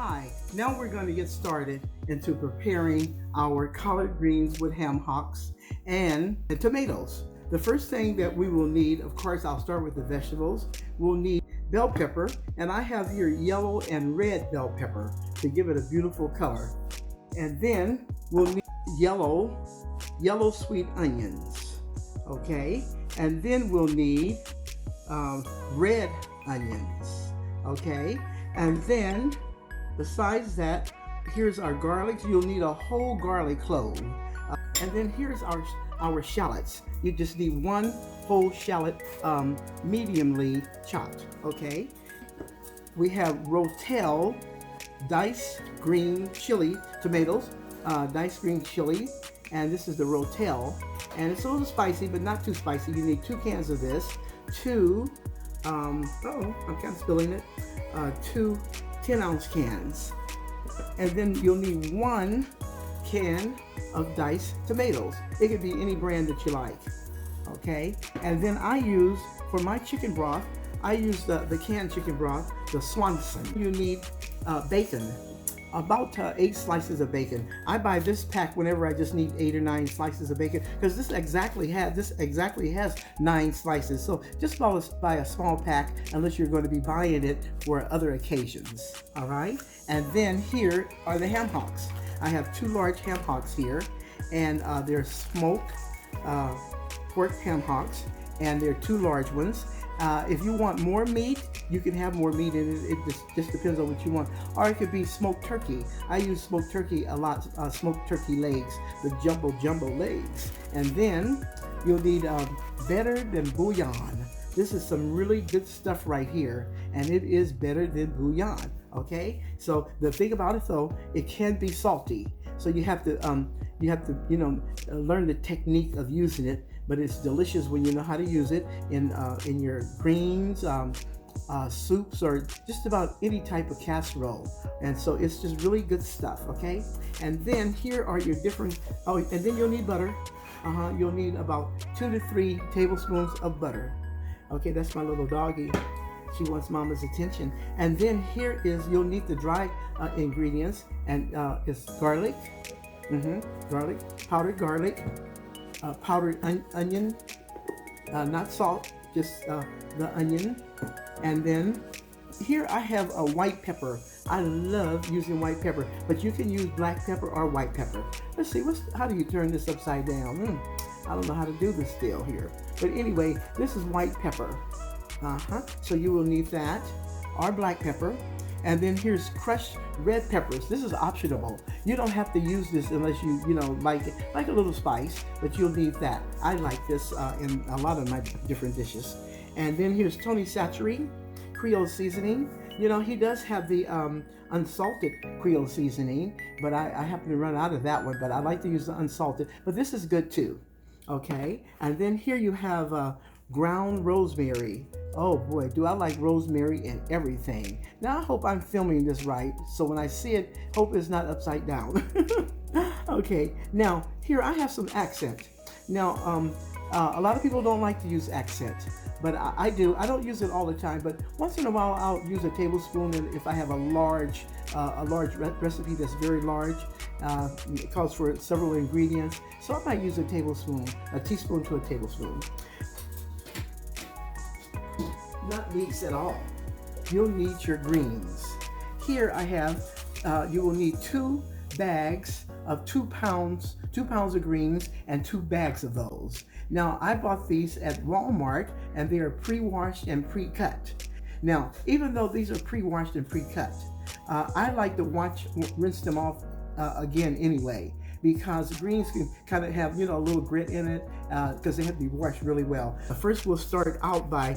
Hi, now we're going to get started into preparing our collard greens with ham hocks and tomatoes. The first thing that we will need, of course, I'll start with the vegetables. We'll need bell pepper, and I have here yellow and red bell pepper to give it a beautiful color. And then we'll need yellow sweet onions, okay? And then we'll need red onions, okay? And then besides that, here's our garlic. You'll need a whole garlic clove. And then here's our shallots. You just need one whole shallot, mediumly chopped, okay? We have rotel, diced green chili tomatoes, diced green chili, and this is the rotel. And it's a little spicy, but not too spicy. You need 2 cans of this, I'm kind of spilling it, 2 10-ounce cans. And then you'll need 1 can of diced tomatoes. It could be any brand that you like, okay? And then I use, for my chicken broth, I use the canned chicken broth, the Swanson. You need bacon, about 8 slices of bacon. I buy this pack whenever I just need 8 or 9 slices of bacon, because this exactly has 9 slices. So just buy a small pack unless you're going to be buying it for other occasions. All right. And then here are the ham hocks. I have 2 large ham hocks here, and they're smoked pork ham hocks, and they're 2 large ones. If you want more meat, you can have more meat in it. It just depends on what you want. Or it could be smoked turkey. I use smoked turkey a lot, smoked turkey legs, the jumbo legs. And then you'll need better than bouillon. This is some really good stuff right here, and it is better than bouillon, okay? So the thing about it though, it can be salty. So you have to learn the technique of using it, but it's delicious when you know how to use it in your greens, soups, or just about any type of casserole. And so it's just really good stuff, okay? And then here are your different, and then you'll need butter. You'll need about 2 to 3 tablespoons of butter. Okay, that's my little doggy. She wants mama's attention. And then here is, you'll need the dry ingredients, and it's garlic, powdered garlic, powdered onion, not salt, just the onion. And then here I have a white pepper. I love using white pepper, but you can use black pepper or white pepper. Let's see, how do you turn this upside down? I don't know how to do this still here. But anyway, this is white pepper. So you will need that, or black pepper. And then here's crushed red peppers. This is optional. You don't have to use this unless you like it, like a little spice, but you'll need that. I like this in a lot of my different dishes. And then here's Tony Chachere Creole seasoning. He does have the unsalted Creole seasoning, but I happen to run out of that one, but I like to use the unsalted, but this is good too, okay? And then here you have ground rosemary. Oh boy, do I like rosemary and everything. Now I hope I'm filming this right, so when I see it, hope it's not upside down. Okay, now here I have some accent. Now, a lot of people don't like to use accent, but I do. I don't use it all the time, but once in a while I'll use a tablespoon, and if I have a large recipe that's very large, it calls for several ingredients, so I might use a teaspoon to a tablespoon. Not leeks at all. You'll need your greens. Here I have, you will need 2 bags of 2 pounds of greens, and 2 bags of those. Now I bought these at Walmart, and they are pre-washed and pre-cut. Now, even though these are pre-washed and pre-cut, I like to rinse them off again anyway, because greens can kind of have a little grit in it, because they have to be washed really well. First, we'll start out by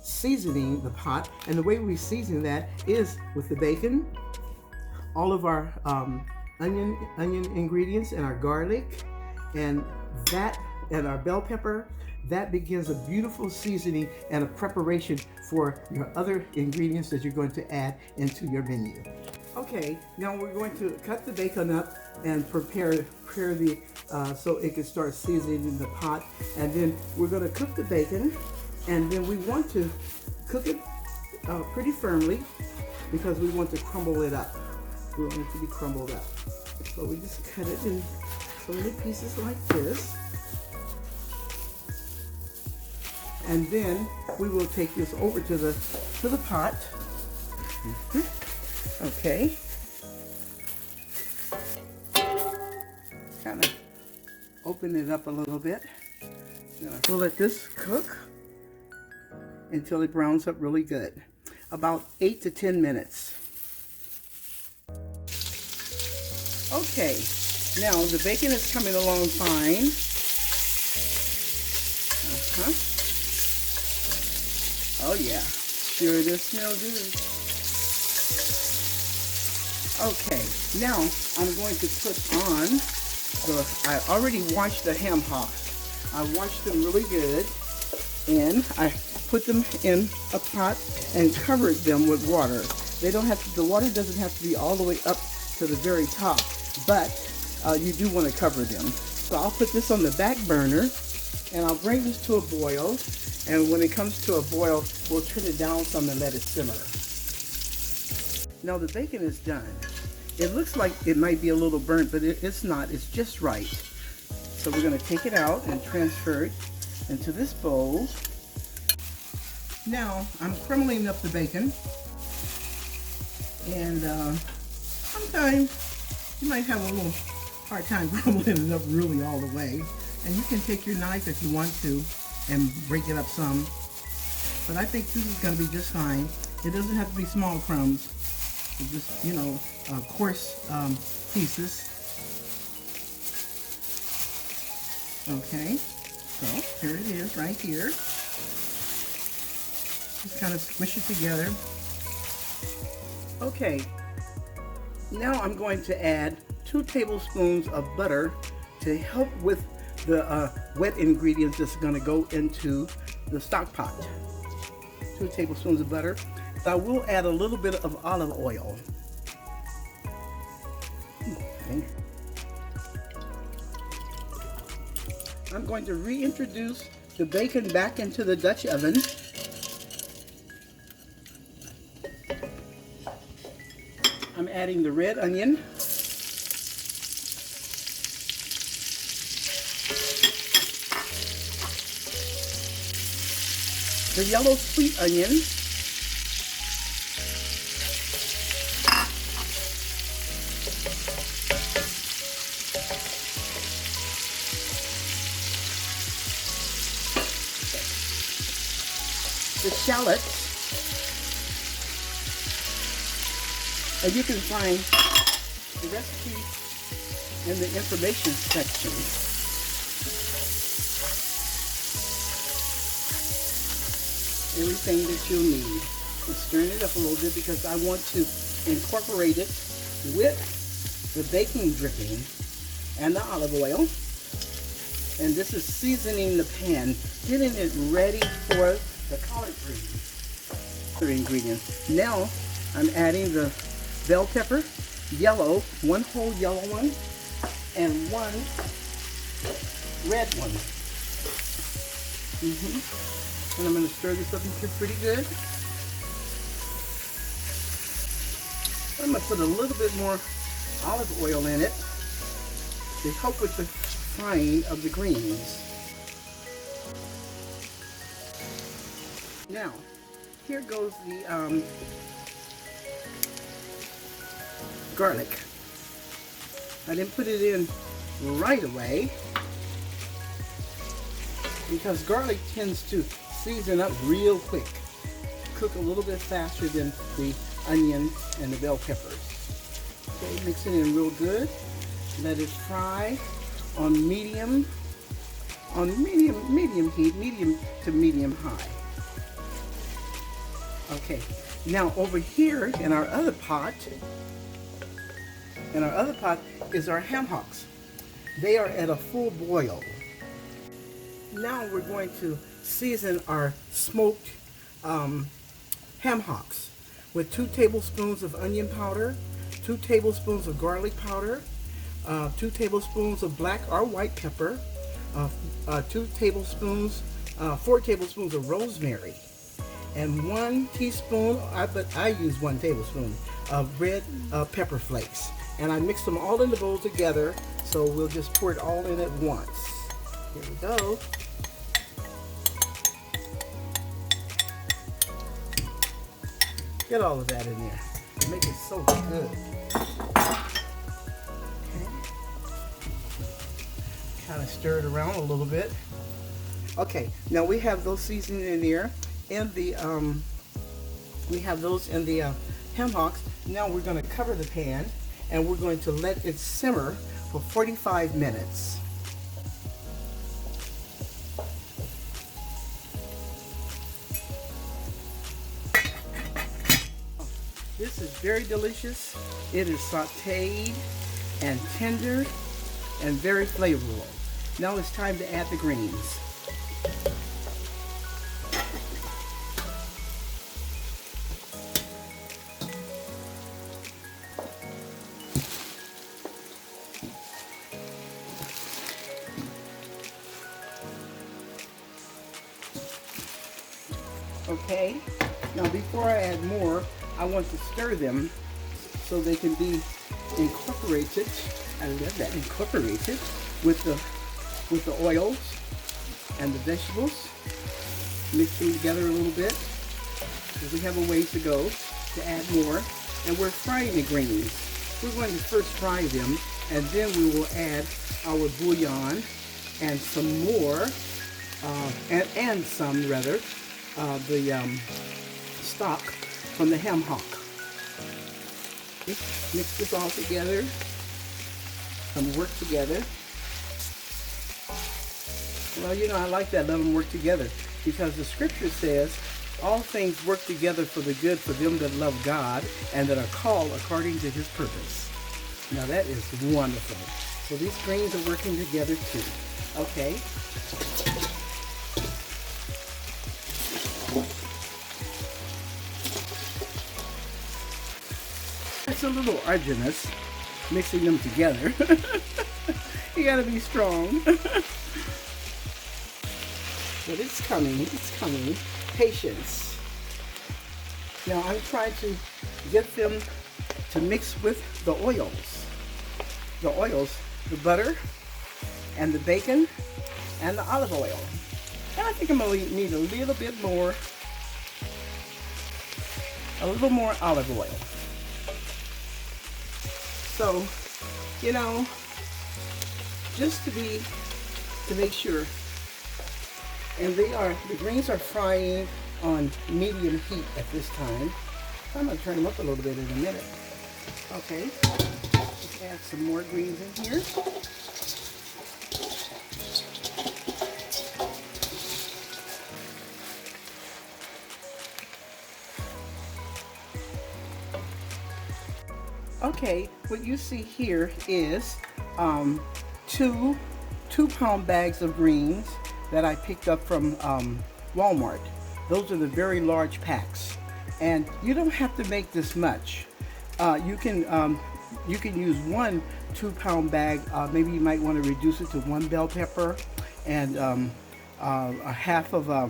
seasoning the pot, and the way we season that is with the bacon, all of our onion ingredients, and our garlic, and our bell pepper. That begins a beautiful seasoning and a preparation for your other ingredients that you're going to add into your menu. Okay, now we're going to cut the bacon up and prepare the so it can start seasoning in the pot. And then we're going to cook the bacon, and then we want to cook it pretty firmly, because we want to crumble it up. We want it to be crumbled up. So we just cut it in so many pieces like this. And then we will take this over to the pot. Okay. Kind of open it up a little bit. We'll let this cook until it browns up really good. About 8 to 10 minutes. Okay, now the bacon is coming along fine. Oh yeah, sure does smell good. Okay, now I'm going to put on I already washed the ham hocks. I washed them really good, and I put them in a pot and covered them with water. They don't have to, the water doesn't have to be all the way up to the very top, but you do want to cover them. So I'll put this on the back burner, and I'll bring this to a boil, and when it comes to a boil, we'll turn it down some and let it simmer. Now the bacon is done. It looks like it might be a little burnt, but it's not. It's just right. So we're going to take it out and transfer it into this bowl. Now I'm crumbling up the bacon, and sometimes you might have a little hard time crumbling it up really all the way. And you can take your knife if you want to and break it up some. But I think this is going to be just fine. It doesn't have to be small crumbs. It's just, you know, coarse pieces. Okay, so here it is right here. Just kind of squish it together. Okay, now I'm going to add 2 tablespoons of butter to help with the wet ingredients that's going to go into the stock pot. 2 tablespoons of butter. I will add a little bit of olive oil. Okay. I'm going to reintroduce the bacon back into the Dutch oven. I'm adding the red onion. The yellow sweet onion. The shallots, and you can find the recipe in the information section. Everything that you'll need. Just stirring it up a little bit because I want to incorporate it with the baking dripping and the olive oil. And this is seasoning the pan, getting it ready for the collard greens. Other ingredients. Now I'm adding the bell pepper, yellow, 1 whole yellow one, and 1 red one. And I'm going to stir this up until pretty good. I'm going to put a little bit more olive oil in it to help with the frying of the greens. Now, here goes the garlic. I didn't put it in right away because garlic tends to season up real quick. Cook a little bit faster than the onion and the bell peppers. Okay, mix it in real good. Let it fry on medium heat, medium to medium high. Okay, now over here in our other pot is our ham hocks. They are at a full boil. Now we're going to season our smoked ham hocks with 2 tablespoons of onion powder, 2 tablespoons of garlic powder, 2 tablespoons of black or white pepper, 4 tablespoons of rosemary, and 1 teaspoon, but I use 1 tablespoon of red pepper flakes. And I mix them all in the bowl together, so we'll just pour it all in at once. Here we go. Get all of that in there. Make it so good. Okay. Kind of stir it around a little bit. Okay, now we have those seasoned in there, and we have those in the ham hocks. Now we're going to cover the pan, and we're going to let it simmer for 45 minutes. This is very delicious. It is sauteed and tender and very flavorful. Now it's time to add the greens. Okay, now before I add more, I want to stir them so they can be incorporated. I love that, incorporated with the oils and the vegetables. Mix them together a little bit, because we have a ways to go to add more. And we're frying the greens. We're going to first fry them, and then we will add our bouillon and some more, and some rather, the stock from the ham hock. Mix this all together, some work together. Well, you know, I like that, let them work together, because the scripture says all things work together for the good for them that love God and that are called according to his purpose. Now that is wonderful. So these greens are working together too. Okay. It's a little arduous mixing them together. You gotta be strong. But it's coming. Patience. Now I'm trying to get them to mix with the oils. The butter and the bacon and the olive oil. And I think I'm gonna need a little bit more, olive oil. So, you know, just to make sure. And the greens are frying on medium heat at this time. I'm going to turn them up a little bit in a minute. Okay, let's add some more greens in here. Okay, what you see here is 2-pound bags of greens that I picked up from Walmart. Those are the very large packs, and you don't have to make this much. You can use 1 2-pound bag. Maybe you might want to reduce it to 1 bell pepper and a half of a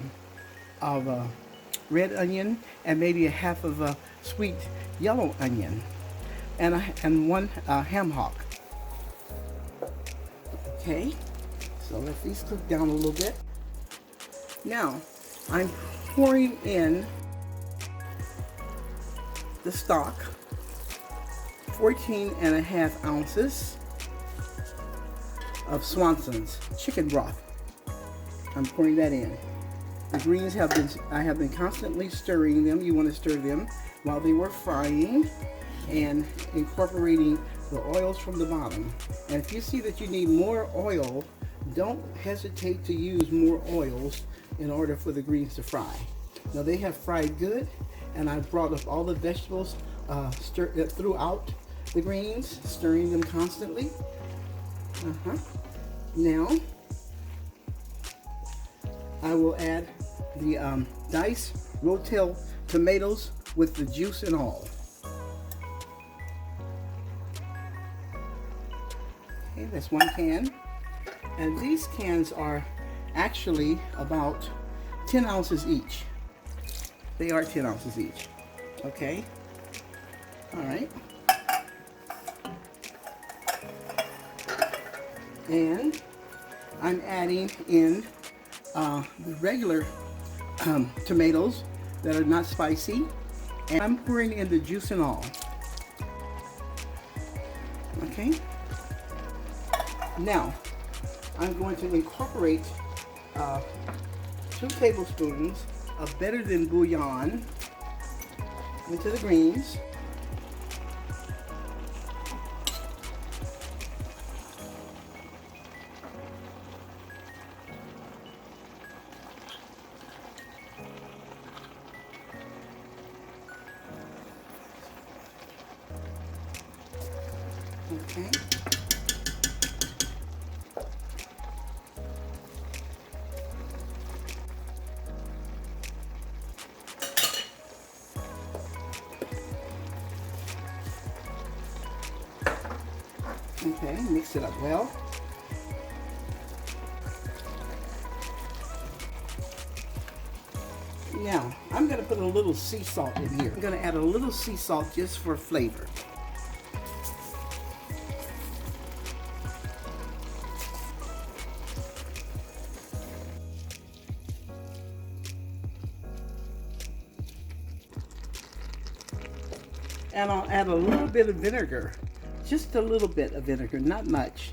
red onion, and maybe a half of a sweet yellow onion, and 1 ham hock. Okay, so let these cook down a little bit. Now I'm pouring in the stock, 14.5 ounces of Swanson's chicken broth. I'm pouring that in. The greens I have been constantly stirring them. You want to stir them while they were frying and incorporating the oils from the bottom. And if you see that you need more oil, don't hesitate to use more oils in order for the greens to fry. Now they have fried good, and I brought up all the vegetables throughout the greens, stirring them constantly. Now I will add the diced rotel tomatoes with the juice and all. Okay, that's 1 can. And these cans are actually about 10 ounces each. They are 10 ounces each. Okay. All right. And I'm adding in the regular tomatoes that are not spicy. And I'm pouring in the juice and all. Okay. Now, I'm going to incorporate 2 tablespoons of better than bouillon into the greens. Okay. Okay, mix it up well. Now, I'm going to put a little sea salt in here. I'm going to add a little sea salt just for flavor. And I'll add a little bit of vinegar. Just a little bit of vinegar, not much.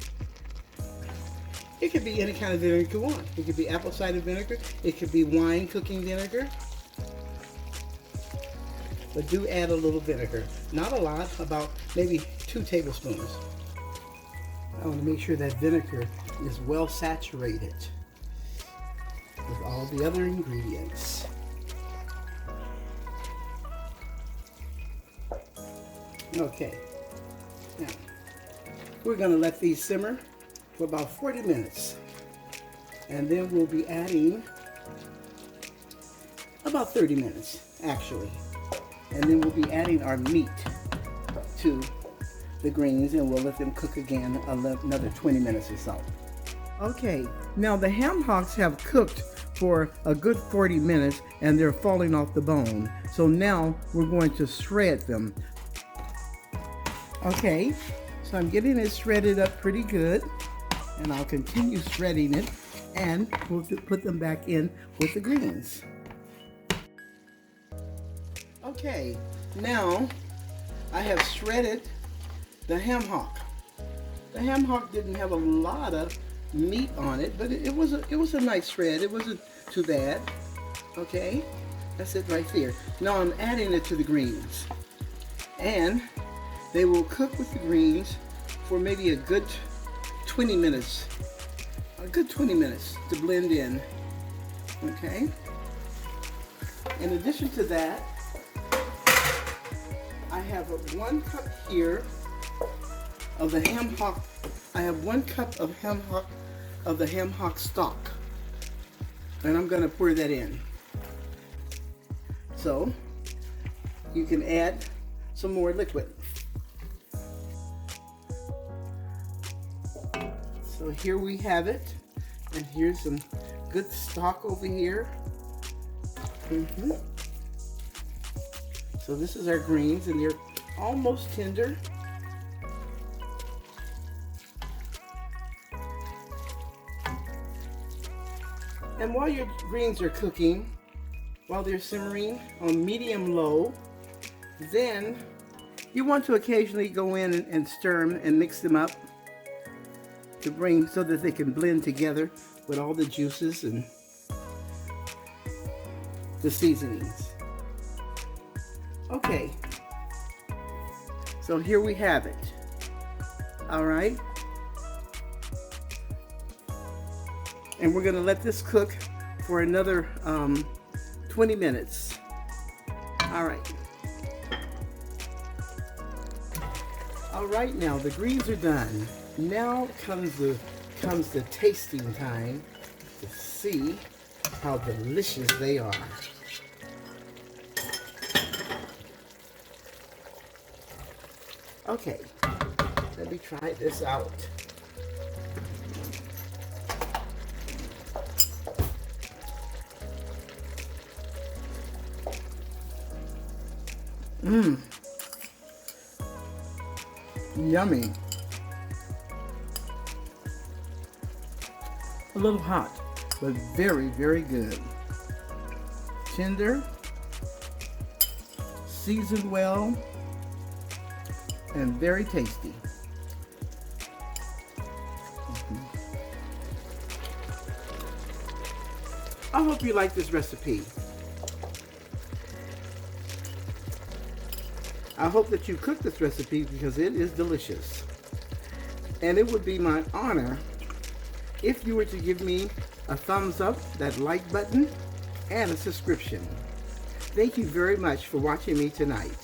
It could be any kind of vinegar you want. It could be apple cider vinegar. It could be wine cooking vinegar. But do add a little vinegar. Not a lot, about maybe 2 tablespoons. I want to make sure that vinegar is well saturated with all the other ingredients. Okay. Now, we're going to let these simmer for about 40 minutes. And then we'll be adding about 30 minutes, actually. And then we'll be adding our meat to the greens, and we'll let them cook again another 20 minutes or so. Okay, now the ham hocks have cooked for a good 40 minutes, and they're falling off the bone. So now we're going to shred them. Okay, so I'm getting it shredded up pretty good, and I'll continue shredding it, and we'll put them back in with the greens. Okay, now I have shredded the ham hock. The ham hock didn't have a lot of meat on it, but it was a nice shred. It wasn't too bad. Okay, that's it right there. Now I'm adding it to the greens, and they will cook with the greens for maybe a good 20 minutes. A good 20 minutes to blend in. Okay. In addition to that, I have 1 cup here of the ham hock. I have 1 cup of the ham hock stock, and I'm going to pour that in. So you can add some more liquid. So here we have it, and here's some good stock over here. So this is our greens, and they're almost tender. And while your greens are cooking, while they're simmering on medium-low, then you want to occasionally go in and stir them and mix them up so that they can blend together with all the juices and the seasonings. Okay, so here we have it. All right, and we're going to let this cook for another 20 minutes. All right. All right, now the greens are done. Now comes the tasting time to see how delicious they are. Okay, let me try this out. Mmm. Yummy. A little hot, but very, very good. Tender, seasoned well, and very tasty. I hope you like this recipe. I hope that you cook this recipe because it is delicious. And it would be my honor if you were to give me a thumbs up, that like button, and a subscription. Thank you very much for watching me tonight.